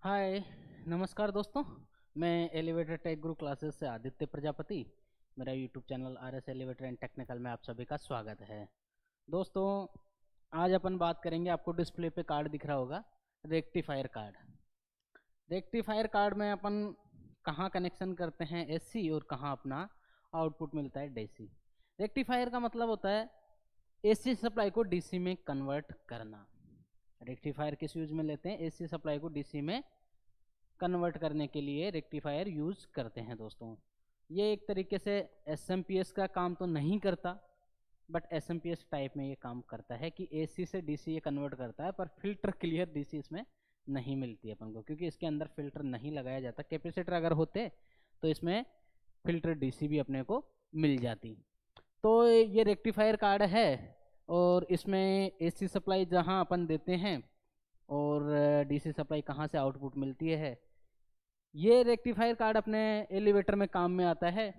हाय, नमस्कार दोस्तों। मैं एलिवेटर टेक गुरु क्लासेस से आदित्य प्रजापति। मेरा YouTube channel R S elevator and technical में आप सभी का स्वागत है। दोस्तों, आज अपन बात करेंगे, आपको डिस्प्ले पे कार्ड दिख रहा होगा, रेक्टिफायर कार्ड। रेक्टिफायर कार्ड में अपन कहाँ कनेक्शन करते हैं एसी और कहाँ अपना आउटपुट मिलता है डीसी। रेक्टिफायर का मतलब होता है एसी सप्लाई को डीसी में कन्वर्ट करना। रेक्टिफायर किस यूज में लेते हैं? एसी सप्लाई को डीसी में कन्वर्ट करने के लिए रेक्टिफायर यूज करते हैं दोस्तों। ये एक तरीके से एसएमपीएस का काम तो नहीं करता, बट एसएमपीएस टाइप में ये काम करता है कि एसी से डीसी ये कन्वर्ट करता है, पर फिल्टर क्लियर डीसी इसमें नहीं मिलती अपन को, क्योंकि इसके अंदर फिल्टर नहीं लगाया जाता। कैपेसिटर अगर होते तो इसमें फिल्टर डीसी भी अपने को मिल जाती। तो ये रेक्टिफायर कार्ड है, और इसमें एसी सप्लाई जहां अपन देते हैं और डीसी सप्लाई कहाँ से आउटपुट मिलती है। ये रेक्टिफायर कार्ड अपने एलिवेटर में काम में आता है।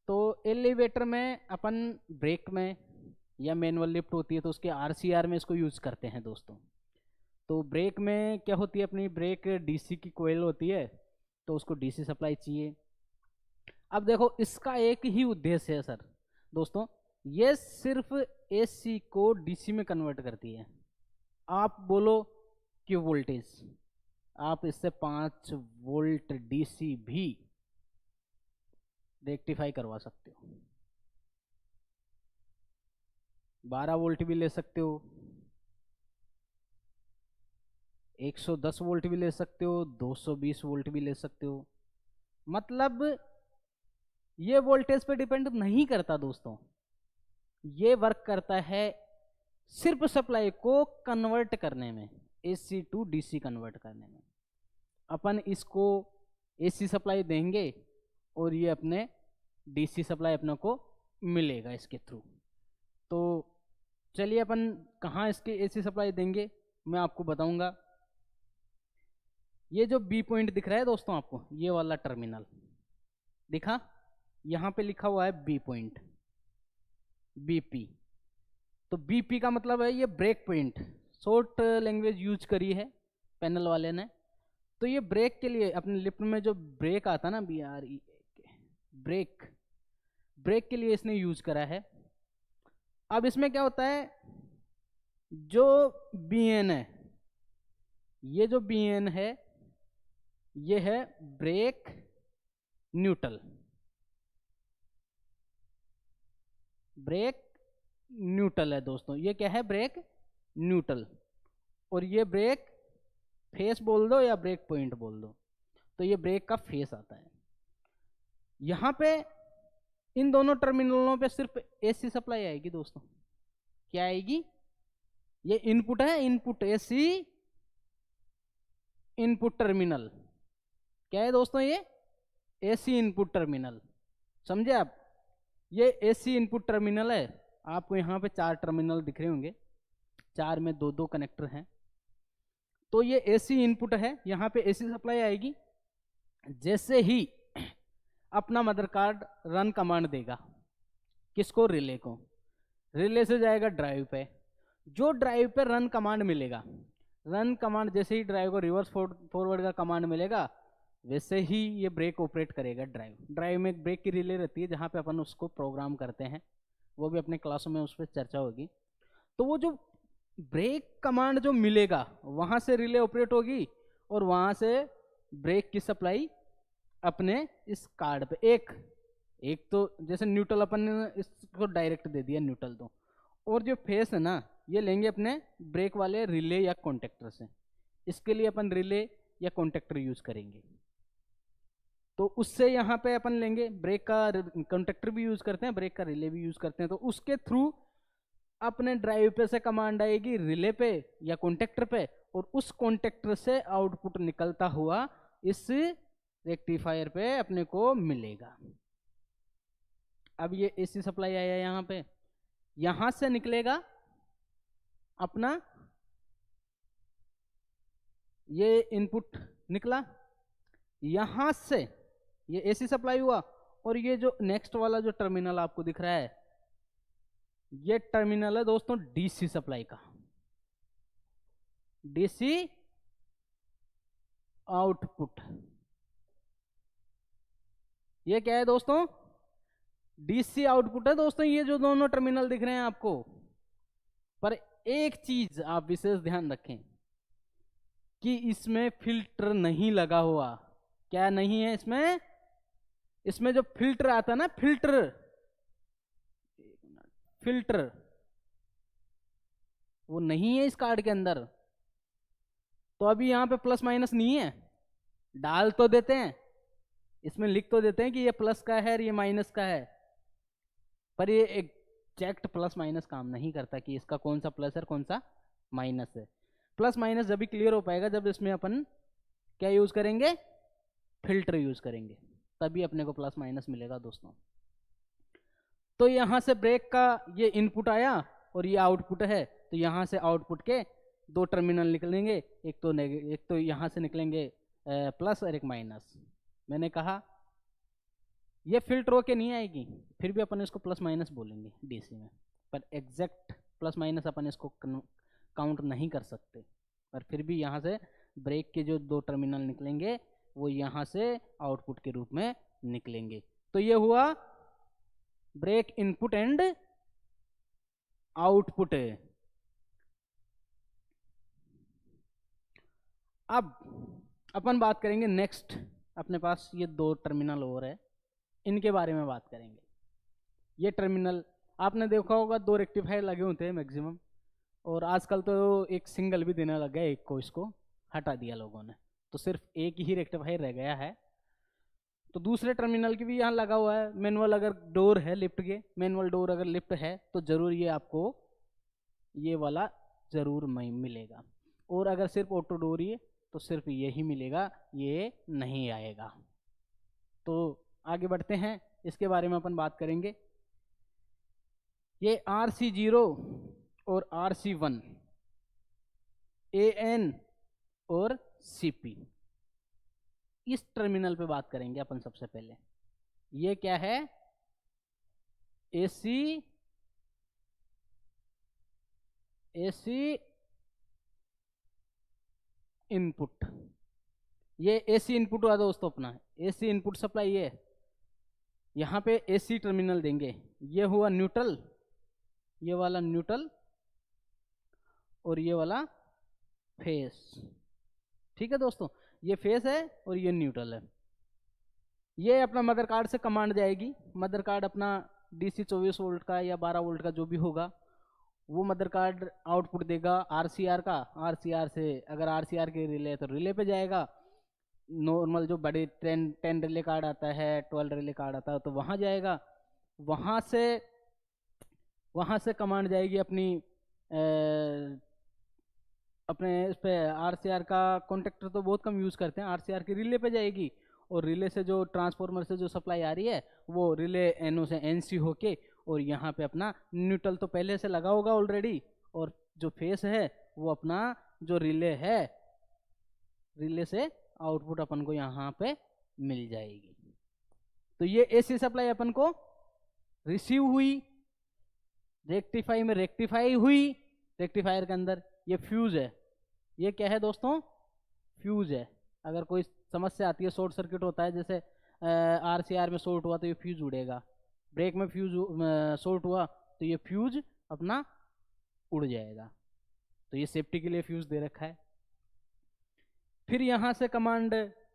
तो एलिवेटर में अपन ब्रेक में या मैनुअल लिफ्ट होती है तो उसके आरसीआर में इसको यूज करते हैं दोस्तों। तो ब्रेक में क्या होती है, अपनी ब्रेक डीसी की कोयल होती है, तो उसको डीसी सप्लाई चाहिए। अब देखो, इसका एक ही उद्देश्य है सर दोस्तों, ये सिर्फ एसी को डीसी में कन्वर्ट करती है। आप बोलो कि वोल्टेज, आप इससे 5 वोल्ट डीसी भी रेक्टिफाई करवा सकते हो, 12 वोल्ट भी ले सकते हो, 110 वोल्ट भी ले सकते हो, 220 वोल्ट भी ले सकते हो। मतलब ये वोल्टेज पे डिपेंड नहीं करता दोस्तों, ये वर्क करता है सिर्फ सप्लाई को कन्वर्ट करने में, एसी टू डीसी कन्वर्ट करने में। अपन इसको एसी सप्लाई देंगे और ये अपने डीसी सप्लाई अपने को मिलेगा इसके थ्रू। तो चलिए अपन कहाँ इसके एसी सप्लाई देंगे मैं आपको बताऊंगा। ये जो बी पॉइंट दिख रहा है दोस्तों आपको, ये वाला टर्मिनल दिखा, यहाँ पे लिखा हुआ है बी पॉइंट, बीपी। तो बीपी का मतलब है ये break point, short language use करी है पैनल वाले ने। तो ये ब्रेक के लिए अपने लिफ्ट में जो ब्रेक आता ना, BRE, ब्रेक, ब्रेक के लिए इसने यूज करा है। अब इसमें क्या होता है, जो BN है, ये जो BN है ये है ब्रेक न्यूट्रल, ब्रेक न्यूट्रल है दोस्तों। ये क्या है? Break neutral. और ये ब्रेक फेस बोल दो या ब्रेक पॉइंट बोल दो, तो ये ब्रेक का फेस आता है। यहां पे इन दोनों टर्मिनलों पे सिर्फ एसी सप्लाई आएगी दोस्तों। क्या आएगी? ये इनपुट है, इनपुट एसी इनपुट टर्मिनल। क्या है दोस्तों? ये एसी इनपुट टर्मिनल, समझे आप? ये एसी इनपुट टर्मिनल है। आपको यहाँ पे 4 टर्मिनल दिख रहे होंगे, 4 में 2-2 कनेक्टर हैं। तो ये एसी इनपुट है, यहाँ पे एसी सप्लाई आएगी। जैसे ही अपना मदर कार्ड रन कमांड देगा, किसको? रिले को। रिले से जाएगा ड्राइव पे। जो ड्राइव पे रन कमांड मिलेगा, रन कमांड जैसे ही ड्राइव को रिवर्स फॉरवर्ड का कमांड मिलेगा, वैसे ही ये ब्रेक ऑपरेट करेगा। ड्राइव ड्राइव में एक ब्रेक की रिले रहती है जहाँ पे अपन उसको प्रोग्राम करते हैं, वो भी अपने क्लासों में उस पर चर्चा होगी। तो वो जो ब्रेक कमांड जो मिलेगा, वहां से रिले ऑपरेट होगी और वहां से ब्रेक की सप्लाई अपने इस कार्ड पे। एक तो जैसे न्यूट्रल अपन ने इसको डायरेक्ट दे दिया न्यूट्रल, तो और जो फेस है ना, ये लेंगे अपने ब्रेक वाले रिले या कॉन्टेक्टर से। इसके लिए अपन रिले या कॉन्टेक्टर यूज करेंगे। तो उससे यहाँ पे अपन लेंगे ब्रेक का कॉन्टेक्टर भी यूज करते हैं, ब्रेक का रिले भी यूज करते हैं। तो उसके थ्रू अपने ड्राइव पे से कमांड आएगी रिले पे या कॉन्टेक्टर पे, और उस कॉन्टेक्टर से आउटपुट निकलता हुआ इस रेक्टिफायर पे अपने को मिलेगा। अब ये एसी सप्लाई आया यहाँ पे, यहां से निकलेगा अपना ये इनपुट निकला, यहां से ये एसी सप्लाई हुआ, और ये जो नेक्स्ट वाला जो टर्मिनल आपको दिख रहा है, ये टर्मिनल है दोस्तों डीसी सप्लाई का। DC output. ये क्या है दोस्तों? डीसी आउटपुट है दोस्तों, ये जो दोनों टर्मिनल दिख रहे हैं आपको। पर एक चीज आप विशेष ध्यान रखें कि इसमें फिल्टर नहीं लगा हुआ। क्या नहीं है इसमें? इसमें जो फिल्टर आता है ना, फिल्टर वो नहीं है इस कार्ड के अंदर। तो अभी यहां पे प्लस माइनस नहीं है, डाल तो देते हैं, इसमें लिख तो देते हैं कि ये प्लस का है और ये माइनस का है, पर ये एग्जैक्ट प्लस माइनस काम नहीं करता कि इसका कौन सा प्लस है कौन सा माइनस है। प्लस माइनस जब भी क्लियर हो पाएगा जब इसमें अपन क्या यूज करेंगे? फिल्टर यूज करेंगे, तभी अपने को प्लस माइनस मिलेगा दोस्तों। तो यहां से ब्रेक का ये इनपुट आया और ये आउटपुट है, तो यहां से आउटपुट के दो टर्मिनल निकलेंगे, एक तो यहां से निकलेंगे प्लस और एक माइनस। मैंने कहा ये फिल्टर होके नहीं आएगी, फिर भी अपन इसको प्लस माइनस बोलेंगे डीसी में, पर एग्जैक्ट प्लस माइनस अपन इसको काउंट नहीं कर सकते। पर फिर भी यहाँ से ब्रेक के जो दो टर्मिनल निकलेंगे वो यहाँ से आउटपुट के रूप में निकलेंगे। तो ये हुआ ब्रेक इनपुट एंड आउटपुट। अब अपन बात करेंगे नेक्स्ट, अपने पास ये दो टर्मिनल और है, इनके बारे में बात करेंगे। ये टर्मिनल आपने देखा होगा दो रेक्टिफायर लगे होते हैं मैक्सिमम, और आजकल तो एक सिंगल भी देने लग गया, एक को इसको हटा दिया लोगों ने, तो सिर्फ एक ही रेक्टिफायर रह गया है। तो दूसरे टर्मिनल की भी यहाँ लगा हुआ है। मैनुअल अगर डोर है लिफ्ट के, मैनुअल डोर अगर लिफ्ट है तो जरूर ये आपको ये वाला जरूर मिलेगा, और अगर सिर्फ ऑटो डोर ही है तो सिर्फ यही मिलेगा, ये नहीं आएगा। तो आगे बढ़ते हैं, इसके बारे में अपन बात करेंगे। ये RC0 और RC1, AN और CP, इस टर्मिनल पे बात करेंगे अपन सबसे पहले। ये क्या है? AC input. ये AC इनपुट हुआ दोस्तों अपना, AC इनपुट सप्लाई है। यहाँ पे AC टर्मिनल देंगे, ये हुआ न्यूट्रल, ये वाला न्यूट्रल और ये वाला फेस। ठीक है दोस्तों, ये फेस है और ये न्यूट्रल है। ये अपना मदर कार्ड से कमांड जाएगी, मदर कार्ड अपना DC 24 वोल्ट का या 12 वोल्ट का जो भी होगा, वो मदर कार्ड आउटपुट देगा RCR का। RCR से अगर RCR के रिले है तो रिले पे जाएगा, नॉर्मल जो बड़े 10 रिले कार्ड आता है, 12 रिले कार्ड आता है, तो वहाँ जाएगा। वहाँ से कमांड जाएगी अपनी अपने इस पे RCR का कॉन्टेक्टर तो बहुत कम यूज़ करते हैं, RCR की रिले पे जाएगी, और रिले से जो ट्रांसफार्मर से जो सप्लाई आ रही है वो रिले NO से NC होके, और यहाँ पे अपना न्यूट्रल तो पहले से लगा होगा ऑलरेडी, और जो फेस है वो अपना जो रिले है, रिले से आउटपुट अपन को यहाँ पे मिल जाएगी। तो ये AC सप्लाई अपन को रिसीव हुई, रेक्टिफाई में रेक्टिफाई हुई, रेक्टिफायर के अंदर ये फ्यूज है। ये क्या है दोस्तों? फ्यूज है। अगर कोई समस्या आती है, शॉर्ट सर्किट होता है, जैसे RCR में शॉर्ट हुआ तो ये फ्यूज उड़ेगा, ब्रेक में फ्यूज शॉर्ट हुआ तो ये फ्यूज अपना उड़ जाएगा। तो ये सेफ्टी के लिए फ्यूज दे रखा है। फिर यहाँ से कमांड,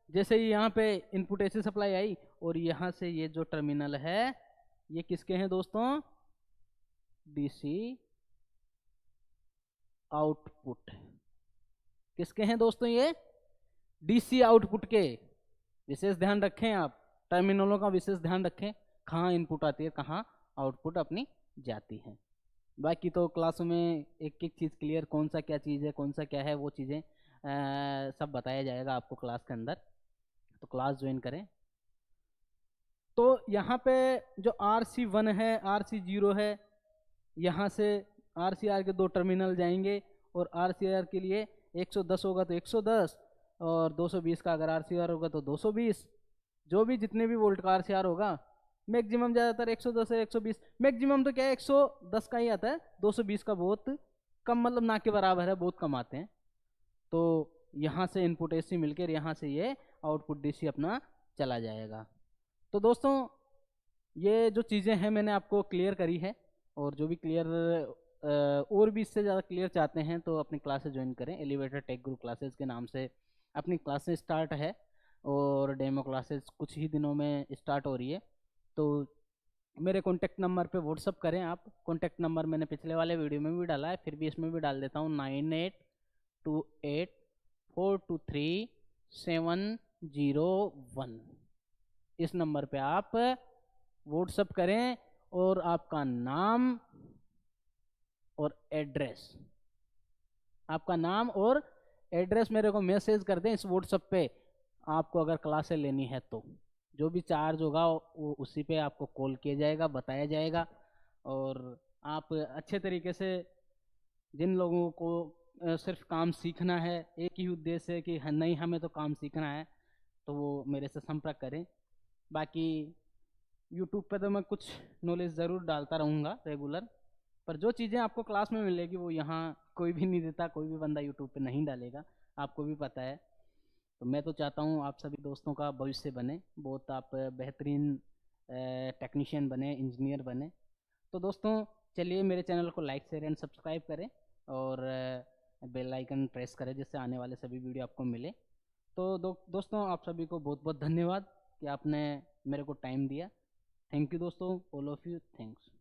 जैसे ही यहाँ पे इनपुट AC सप्लाई आई, और यहाँ से ये जो टर्मिनल है ये किसके हैं दोस्तों? DC output. किसके हैं दोस्तों? ये DC आउटपुट के। विशेष ध्यान रखें, आप टर्मिनलों का विशेष ध्यान रखें, कहाँ इनपुट आती है कहाँ आउटपुट अपनी जाती है। बाकी तो क्लासों में एक एक चीज़ क्लियर, कौन सा क्या चीज़ है कौन सा क्या है वो चीज़ें सब बताया जाएगा आपको क्लास के अंदर, तो क्लास ज्वाइन करें। तो यहाँ पे जो RC1 है, RC0 है, यहाँ से RCR के दो टर्मिनल जाएंगे, और RCR के लिए 110 होगा तो 110, और 220 का अगर RCR होगा तो 220, जो भी जितने भी वोल्ट का RCR होगा, मैक्सिमम ज़्यादातर 110 है, 120, मैक्सिमम तो क्या है 110 का ही आता है, 220 का बहुत कम, मतलब ना के बराबर है, बहुत कम आते हैं। तो यहाँ से इनपुट AC मिलकर यहाँ से ये आउटपुट DC अपना चला जाएगा। तो दोस्तों ये जो चीज़ें हैं मैंने आपको क्लियर करी है, और जो भी क्लियर और भी इससे ज़्यादा क्लियर चाहते हैं तो अपनी क्लासेस ज्वाइन करें। एलिवेटर टेक ग्रुप क्लासेस के नाम से अपनी क्लासेस स्टार्ट है, और डेमो क्लासेस कुछ ही दिनों में स्टार्ट हो रही है। तो मेरे कॉन्टैक्ट नंबर पे व्हाट्सअप करें आप। कॉन्टैक्ट नंबर मैंने पिछले वाले वीडियो में भी डाला है, फिर भी इसमें भी डाल देता हूँ, 9828423701। इस नंबर पे आप व्हाट्सअप करें और आपका नाम और एड्रेस, आपका नाम और एड्रेस मेरे को मैसेज कर दें इस व्हाट्सएप पे। आपको अगर क्लासेस लेनी है तो जो भी चार्ज होगा वो उसी पे आपको कॉल किया जाएगा, बताया जाएगा। और आप अच्छे तरीके से, जिन लोगों को सिर्फ काम सीखना है, एक ही उद्देश्य है कि नहीं हमें तो काम सीखना है, तो वो मेरे से संपर्क करें। बाकी यूट्यूब पे तो मैं कुछ नॉलेज ज़रूर डालता रहूँगा रेगुलर, पर जो चीज़ें आपको क्लास में मिलेगी वो यहाँ कोई भी नहीं देता, कोई भी बंदा यूट्यूब पे नहीं डालेगा, आपको भी पता है। तो मैं तो चाहता हूँ आप सभी दोस्तों का भविष्य बने, बहुत आप बेहतरीन टेक्नीशियन बने, इंजीनियर बने। तो दोस्तों चलिए मेरे चैनल को लाइक शेयर एंड सब्सक्राइब करें, और बेल आइकन प्रेस करें जिससे आने वाले सभी वीडियो आपको मिले। तो दोस्तों आप सभी को बहुत बहुत धन्यवाद कि आपने मेरे को टाइम दिया। थैंक यू दोस्तों, ऑल ऑफ यू, थैंक्स।